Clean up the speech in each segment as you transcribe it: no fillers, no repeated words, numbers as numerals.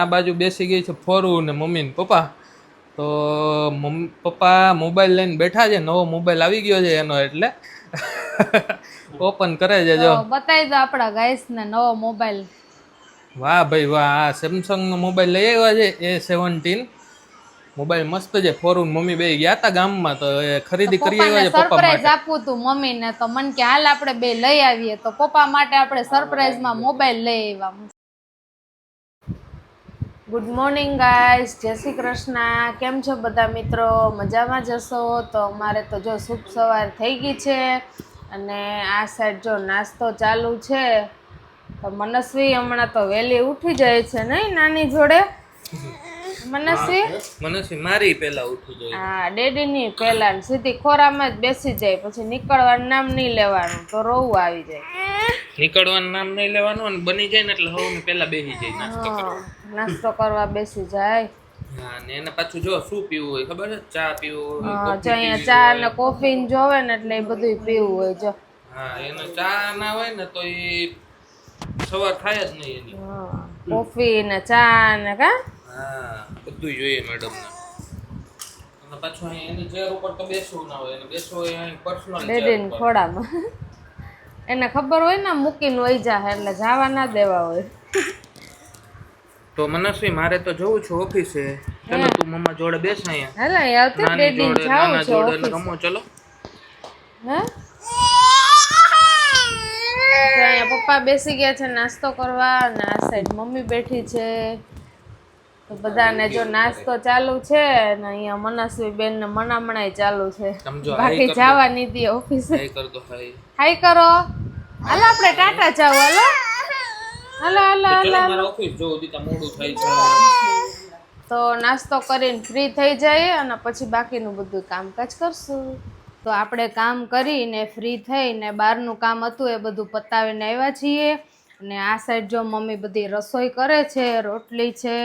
આ બાજુ બેસી ગઈ છે ફોરું ને મમ્મી ને પપ્પા. તો પપ્પા મોબાઈલ લઈને બેઠા છે. નવો મોબાઈલ આવી ગયો છે એનો, એટલે ઓપન કરે છે. જો બતાવી દો આપણા ગાઈસ ને નવો મોબાઈલ. વાહ ભાઈ વાહ, આ સેમસંગ નો મોબાઈલ લઈ આવ્યા છે A17. મોબાઈલ મસ્ત છે. ફોરું મમ્મી બે ગયા હતા ગામમાં, તો એ ખરીદી કરી આવ્યા છે પપ્પા સરપ્રાઈઝ માટે. આપવું તું મમ્મી ને, તો મન કે હાલ આપણે બે લઈ આવીએ. તો પપ્પા માટે આપણે સરપ્રાઈઝ માં મોબાઈલ લઈ આવ્યા. ગુડ મોર્નિંગ ગાઈસ, જય શ્રી કૃષ્ણ. કેમ છો બધા મિત્રો? મજામાં જશો? તો અમારે તો જો શુભ સવાર થઈ ગઈ છે અને આ સાઈડ જો નાસ્તો ચાલુ છે. તો મનસ્વી હમણાં તો વહેલી ઉઠી જાય છે નહીં નાની જોડે? મનસ્વી મારી પેલા ઉઠી જાય. હા, ડેડી ની પેલા સીધી ખોરામાં જ બેસી જાય, પછી નીકળવાનું નામ નહીં લેવાનું તો રોવું આવી જાય. નીકળવાનું નામ નહીં લેવાનું, અને બની જાય ને એટલે હવે પેલા બેસી જાય નાસ્તો કરવા. નાસ્તો કરવા બેસી જાય. હા, ને એને પાછું જો શું પીવું હોય ખબર છે? ચા પીવું હોય, જો અહીંયા ચા ને કોફી જોવે ને એટલે એ બધું પીવું હોય. જો હા, એને ચા ના હોય ને તો એ સવાર થાય જ નહીં એની. કોફી ને ચા ને કા હા, બધું જોઈએ મેડમ ને. અને પાછું અહીં એની ચેર ઉપર તો બેસવું ના હોય, એને બેસવું હોય અહીં પર્સનલ ડેડી ને ખોડામાં. એને ખબર હોય ને મૂકીને વહી જાય એટલે જવા ના દેવા હોય. તો મનસ્વી મારે તો જવું છે ઓફિસે. ચલો તું મમ્મા જોડે બેસ અહીંયા. હાલા યાર ડેડી ને જાવ છો જોડે રમો. ચલો હે અહીંયા પપ્પા બેસી ગયા છે નાસ્તો કરવા અને આ સાઈડ મમ્મી બેઠી છે. તો બધાને જો નાસ્તો ચાલુ છે ને અહીંયા મનસ્વી બેન ને મનામણાય ચાલુ છે. બાકી જવા નહીં દે ઓફિસે. હાઈ કરો. હાલો આપણે ટાટા જાવ. હાલો હાલો હાલો હાલો. ઓફિસ જો દીતા મોડું થાય છે. તો નાસ્તો કરીને ફ્રી થઈ જાય અને પછી બાકીનું બધું કામકાજ કરશું. તો આપણે કામ કરીને ફ્રી થઈને બહારનું કામ હતું એ બધું પતાવીને આવ્યા છીએ. અને આ સાઈડ જો મમ્મી બધી રસોઈ કરે છે, રોટલી છે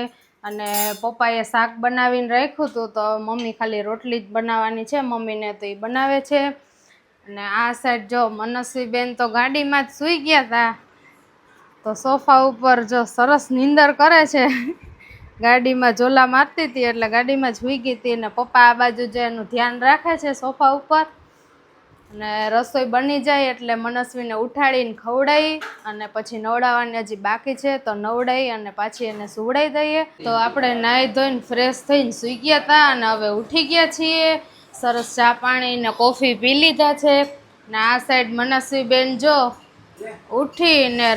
અને પપ્પાએ શાક બનાવીને રાખ્યું હતું, તો મમ્મી ખાલી રોટલી જ બનાવવાની છે મમ્મીને, તો એ બનાવે છે. અને આ સાઈડ જો મનસ્વી બેન તો ગાડીમાં જ સૂઈ ગયા હતા, તો સોફા ઉપર જો સરસ નીંદર કરે છે. ગાડીમાં ઝોલા મારતી હતી એટલે ગાડીમાં જ સૂઈ ગઈ હતી. ને પપ્પા આ બાજુ જે એનું ધ્યાન રાખે છે સોફા ઉપર. અને રસોઈ બની જાય એટલે મનસ્વીને ઉઠાડીને ખવડાવી અને પછી નવડાવવાની હજી બાકી છે, તો નવડાવી અને પાછી એને સુવડાવી દઈએ. તો આપણે નાહી ધોઈને ફ્રેશ થઈને સૂઈ ગયા હતા અને હવે ઉઠી ગયા છીએ. સરસ ચા પાણી ને કોફી પી લીધા છે. ને આ સાઈડ મનસ્વી બેન જો ઉઠીને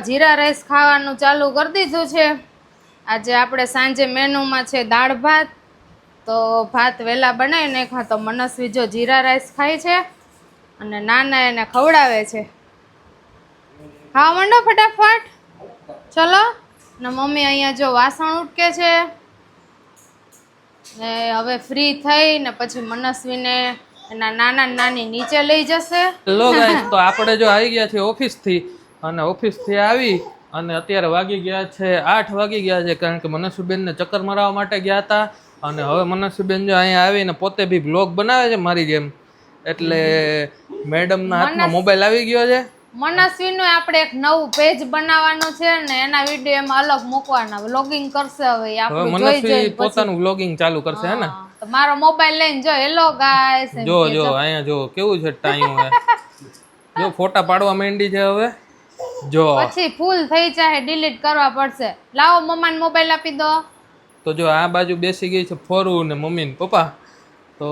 જીરા રાઈસ ખાવાનું ચાલુ કરી દીધું છે. આજે આપણે સાંજે મેનુમાં છે દાળ ભાત, તો ભાત વહેલા બનાવી નાખ્યા. તો મનસ્વી જો જીરા રાઈસ ખાય છે અને નાના એને ખવડાવે છે. ખાવા માંડો ફટાફટ, ચલો. ને મમ્મી અહીંયા જો વાસણ ઉટકે છે. ને હવે ફ્રી થઈ ને પછી મનસ્વીને એના નાના નાની નીચે લઈ જશે. હેલો ગાઈસ, તો આપણે જો આવી ગયા છીએ ઓફિસથી, અને ઓફિસથી આવી અને અત્યારે વાગી ગયા છે 8 વાગી ગયા છે, કારણ કે મનસ્વીબેનને ચક્કર મરાવવા માટે ગયા હતા. અને હવે મનસ્વીબેન જો અહીંયા આવીને પોતે બી બ્લોગ બનાવે છે મારી જેમ, એટલે મેડમના હાથમાં મોબાઈલ આવી ગયો છે. મનસ્વીનું આપણે એક નવું પેજ બનાવવાનું છે ને એના વિડીયો એમાં અલગ મૂકવાના, વ્લોગિંગ કરશે. હવે આપણું મનસ્વી પોતાનું વ્લોગિંગ ચાલુ કરશે હે ને. તો મારો મોબાઈલ લઈને જો હેલો ગાઈસ જો અહીંયા જો કેવું છે ટાઈમ. હે જો ફોટા પાડવા માંડી છે હવે. જો પછી ફૂલ થઈ જાય, ડિલીટ કરવા પડશે. લાવો મમ્માને મોબાઈલ આપી દો. તો જો આ બાજુ બેસી ગઈ છે ફોરું ને મમ્મી ને પપ્પા. તો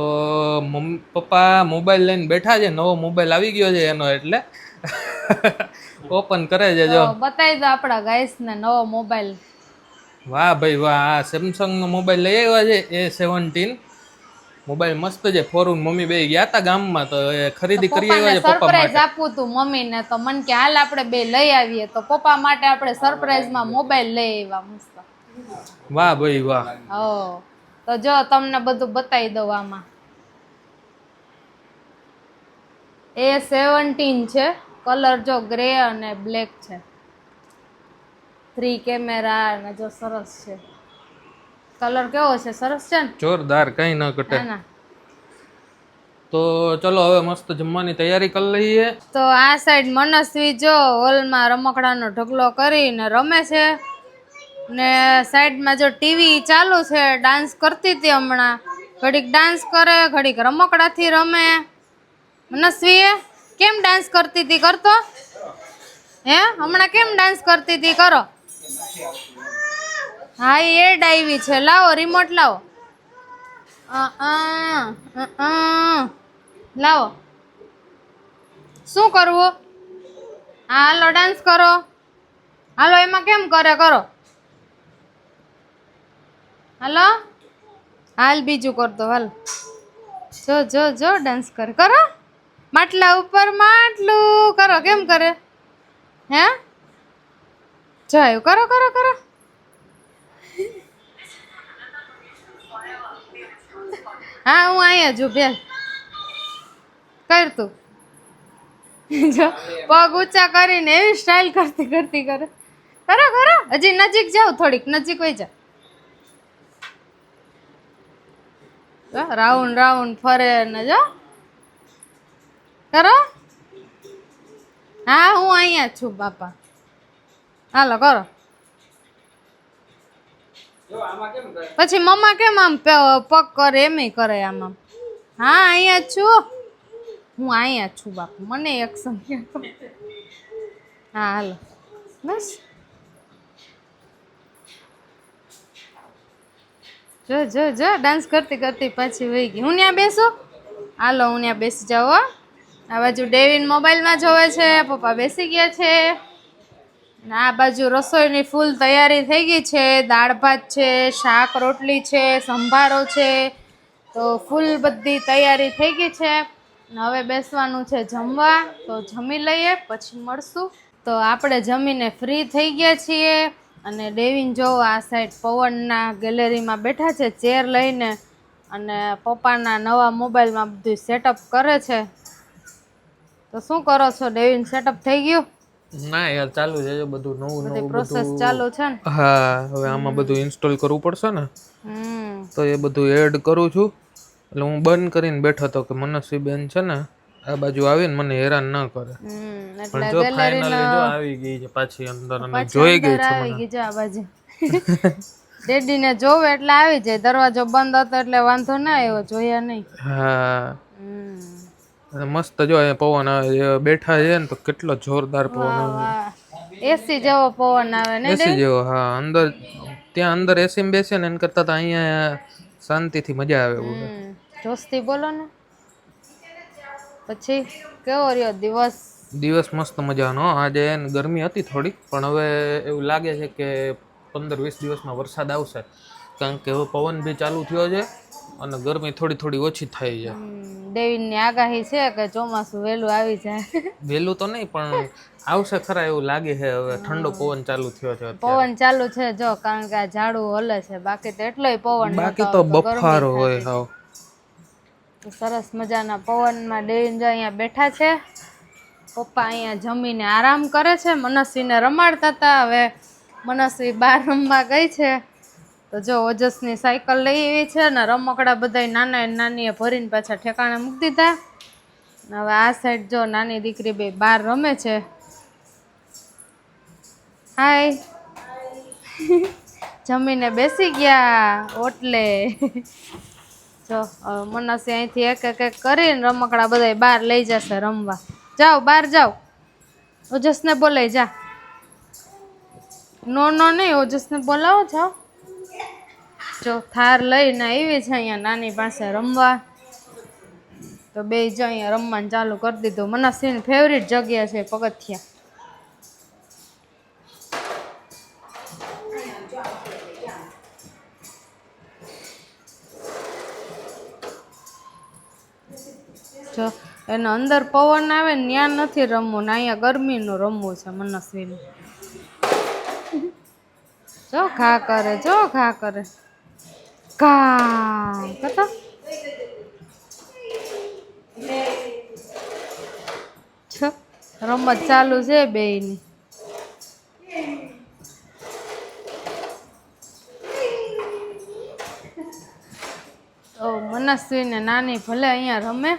પપ્પા મોબાઈલ લઈને બેઠા છે. નવો મોબાઈલ આવી ગયો છે એનો, એટલે ઓપન કરે છે. જો બતાવી દો આપણા ગાઈસ ને નવો મોબાઈલ. વાહ ભાઈ વાહ, આ સેમસંગ નો મોબાઈલ લઈ આવ્યા છે A17. મોબાઈલ મસ્ત છે. ફોરું મમ્મી બે ગયા હતા ગામમાં, તો એ ખરીદી કરી આવ્યા છે પપ્પા માટે. સરપ્રાઈઝ આપવું તું મમ્મી ને, તો મન કે હાલ આપણે બે લઈ આવીએ. તો પપ્પા માટે આપણે સરપ્રાઈઝ માં મોબાઈલ લઈ આવ્યા મસ્ત. વાહ ભાઈ વાહ. તો જો તમને બધું બતાવી દઉં. આમાં A17 છે. કલર જો ગ્રે અને બ્લેક છે. 3 કેમેરા અને જો સરસ છે. કલર કેવો છે? સરસ છે ને, જોરદાર, કઈ ન ઘટે. તો ચલો હવે મસ્ત જમવાની તૈયારી કરી લઈએ. તો આ સાઈડ મનસ્વી જો હોલમાં રમકડાનો ઢગલો કરીને રમે છે. ને સાઈડમાં જો ટીવી ચાલુ છે, ડાન્સ કરતી હતી હમણાં. ઘડીક ડાન્સ કરે, ઘડીક રમકડાથી રમે. મનસ્વીએ કેમ ડાન્સ કરતી હતી? કરતો હે? હમણાં કેમ ડાન્સ કરતી હતી? કરો. હા એડ આવી છે, લાવો રિમોટ લાવો. લાવો. શું કરવું? હા હાલો ડાન્સ કરો. હાલો એમાં કેમ કરે? કરો. હાલો હાલ બીજું કરતો હાલ. જો જો જો ડાન્સ કરે. કરો. માટલા ઉપર માટલું કરો. કેમ કરે? હે જોયું. કરો કરો કરો. હા હું અહીંયા છું બેન. કર તું. જો પગ ઊંચા કરીને એવી સ્ટાઇલ કરતી કરતી કરે. કરો કરો. હજી નજીક જાવ, થોડીક નજીક વઈ જા. રાઉન્ડ રાઉન્ડ ફરે ને જો. કરો. હા હું અહીંયા છું બાપા. હાલો કરો. પછી મમ્મા કેમ આમ પગ કરે એમ કરે આમ આમ. હા અહીંયા જ છું. હું અહીંયા છું બાપુ. મને એક્શન. હા હાલો બસ. જો જો જો ડાન્સ કરતી કરતી પાછી વહી ગઈ. હું ત્યાં બેસું? હાલો હું ત્યાં બેસી જાઉં હો. આ બાજુ ડેવિન મોબાઈલમાં જોવે છે, પપ્પા બેસી ગયા છે. આ બાજુ રસોઈની ફૂલ તૈયારી થઈ ગઈ છે. દાળ ભાત છે, શાક રોટલી છે, સંભારો છે. તો ફૂલ બધી તૈયારી થઈ ગઈ છે. હવે બેસવાનું છે જમવા. તો જમી લઈએ પછી મળશું. તો આપણે જમીને ફ્રી થઈ ગયા છીએ. અને ડેવિન જો આ સાઈડ પવનના ગેલેરીમાં બેઠા છે ચેર લઈને, અને પપ્પાના નવા મોબાઈલમાં બધું સેટઅપ કરે છે. તો શું કરો છો ડેવિન? સેટઅપ થઈ ગયું? ના યાર ચાલુ છે બધું નવું બધી નવું પ્રોસેસ બધું. ચાલુ છે ને? હા હવે આમાં બધું ઇન્સ્ટોલ કરવું પડશે ને, તો એ બધું એડ કરું છું. એટલે હું બંધ કરીને બેઠો હતો કે મનસ્વી બેન છે ને આ બાજુ આવીને મને હેરાન ન કરે. પણ જો ફાઇનલી જો આવી ગઈ છે પાછી અંદર અને જોઈ ગઈ છે આવી મને. ગઈ છે આ બાજુ. ડેડીને જોવે એટલે આવી જાય. દરવાજો બંધ હતો એટલે વાંધો ના આવ્યો, જોયા નહીં. હા મસ્ત જો અહીંયા પવન આવે. બેઠા છે ને તો કેટલો જોરદાર પવન આવે. એસી જેવો પવન આવે ને? એસી જેવો. હા અંદર ત્યાં અંદર એસી માં બેસે ને એના કરતા તો અહીંયા શાંતિથી મજા આવે એવું છે. જોસ્તી બોલો ને. પછી કેવો રહ્યો દિવસ? દિવસ મસ્ત મજાનો. આજે ગરમી હતી થોડીક, પણ હવે એવું લાગે છે કે 15-20 દિવસમાં વરસાદ આવશે, કારણ કે હવે પવન બી ચાલુ થયો છે અને ગરમી થોડી થોડી ઓછી થઈ છે. ડેવિનની આગાહી છે કે ચોમાસું વહેલું આવી જાય. વહેલું તો નહીં પણ આવશે ખરા એવું લાગે છે. હવે ઠંડો પવન ચાલુ થયો છે. પવન ચાલુ છે જો, કારણ કે આ ઝાડુ હલે છે. બાકી તો એટલોય પવન બાકી તો બફારો હોય. હાવ સરસ મજાના પવનમાં ડેવિન જો અહીંયા બેઠા છે. પપ્પા અહીંયા જમીને આરામ કરે છે. મનસ્વીને રમાડતા હતા. હવે મનસ્વી બહાર રમવા ગઈ છે. તો જો ઓજસની સાયકલ લઈ આવી છે ને રમકડા બધા નાના નાનીએ ભરીને પાછા ઠેકાણે મૂકી દીધા. હવે આ સાઈડ જો નાની દીકરી બે બહાર રમે છે. હાય. જમીને બેસી ગયા ઓટલે. જો મનસ્વી અહીંથી એક એક કરીને રમકડા બધા બહાર લઈ જશે રમવા. જાઓ બહાર જાઓ. ઓજસને બોલાય જા. નો નો નહીં, ઓજસને બોલાવો. જાઓ. જો થાર લઈને આવી છે અહીંયા નાની પાસે રમવા. તો બે જો અહીંયા રમવાનું ચાલુ કરી દીધું. મનસ્વીની ફેવરિટ જગ્યા છે પગથિયા. જો એને અંદર પવન આવે ને ત્યાં નથી રમવું ને અહીંયા ગરમીનું રમવું છે મનસ્વીનું. જો ઘા કરે, જો ઘા કરે. ઘા કતો રમત ચાલુ છે બેયની. મનસ્વી ને નાની ભલે અહીંયા રમે,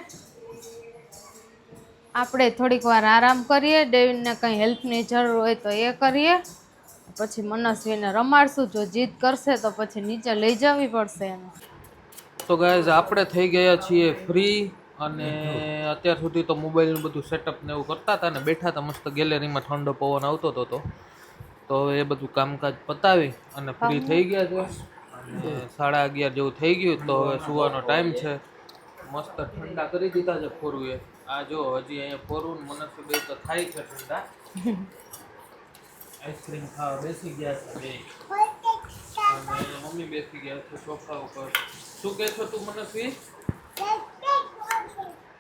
આપણે થોડીક વાર આરામ કરીએ. ડેવિનને કંઈ હેલ્પની જરૂર હોય તો એ કરીએ. પછી મનસ્વીને રમાડશું. જો જીદ કરશે તો પછી નીચે લઈ જવી પડશે એને. તો ગાઈઝ આપણે થઈ ગયા છીએ ફ્રી, અને અત્યાર સુધી તો મોબાઈલનું બધું સેટઅપ ને એવું કરતા હતા ને બેઠા હતા મસ્ત ગેલેરીમાં, ઠંડો પવન આવતો હતો. તો એ બધું કામકાજ પતાવી અને ફ્રી થઈ ગયા છે, અને 11:30 જેવું થઈ ગયું. તો હવે સુવાનો ટાઈમ છે. મસ્ત ઠંડા કરી દીધા છે ફોરુએ. આ જો હજી અહીંયા ફોરું મનસ્વી બે તો થાય છે ઠંડા. આઈસ્ક્રીમ ખાવા બેસી ગયા છે બે, અને મમ્મી બેસી ગયા છે સોફા ઉપર. શું કહે છો તું મનસ્વી?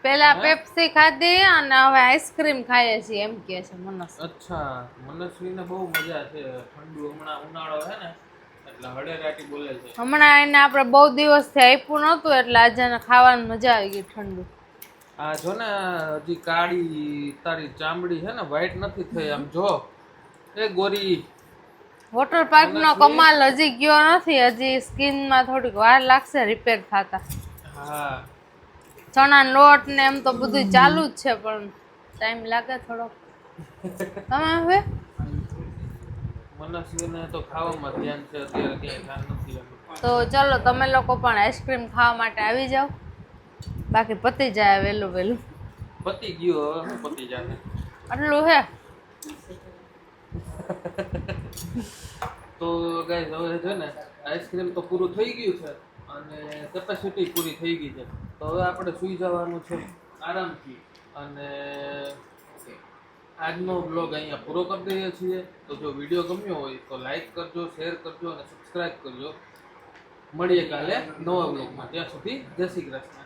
પેલા પેપ્સી ખાધી અને હવે આઈસ્ક્રીમ ખાઈએ છીએ એમ કહે છે મનસ્વી. અચ્છા, મનસ્વીને બહુ મજા છે ઠંડુ. હમણાં ઉનાળો છે ને એટલે હળેરાટી બોલે છે. હમણાં એને આપણે બહુ દિવસથી આપ્યું નહોતું એટલે આજે એને ખાવાની મજા આવી ગઈ ઠંડુ. આ જો ને હજી કાળી તારી ચામડી છે ને વ્હાઈટ નથી થઈ. આમ જો એ ગોરી. વોટર પાર્ક નો કમાલ હજી ગયો નથી. હજી સ્કિન માં થોડીક વાર લાગશે રિપેર થતા. હા, ચણા લોટ ને એમ તો બધું ચાલુ જ છે પણ ટાઈમ લાગે થોડો. તમે હવે મનસ્વીને તો ખાવામાં ધ્યાન છે અત્યારે, ક્યાંય ધ્યાન નથી. તો ચલો તમે લોકો પણ આઈસ્ક્રીમ ખાવા માટે આવી જાઓ, બાકી પતી જાય વહેલું વહેલું. પતી ગયો, હવે શું પતી જાય? આટલું હે. તો ગાઈઝ હવે છે ને આઈસ્ક્રીમ તો પૂરું થઈ ગયું છે અને કેપેસિટી પૂરી થઈ ગઈ છે. તો હવે આપણે સૂઈ જવાનું છે આરામથી, અને આજનો બ્લોગ અહીંયા પૂરો કરી દઈએ છીએ. તો જો વિડીયો ગમ્યો હોય તો લાઈક કરજો, શેર કરજો અને સબસ્ક્રાઈબ કરજો. મળીએ કાલે નવા બ્લોગમાં. ત્યાં સુધી જય શ્રી કૃષ્ણ.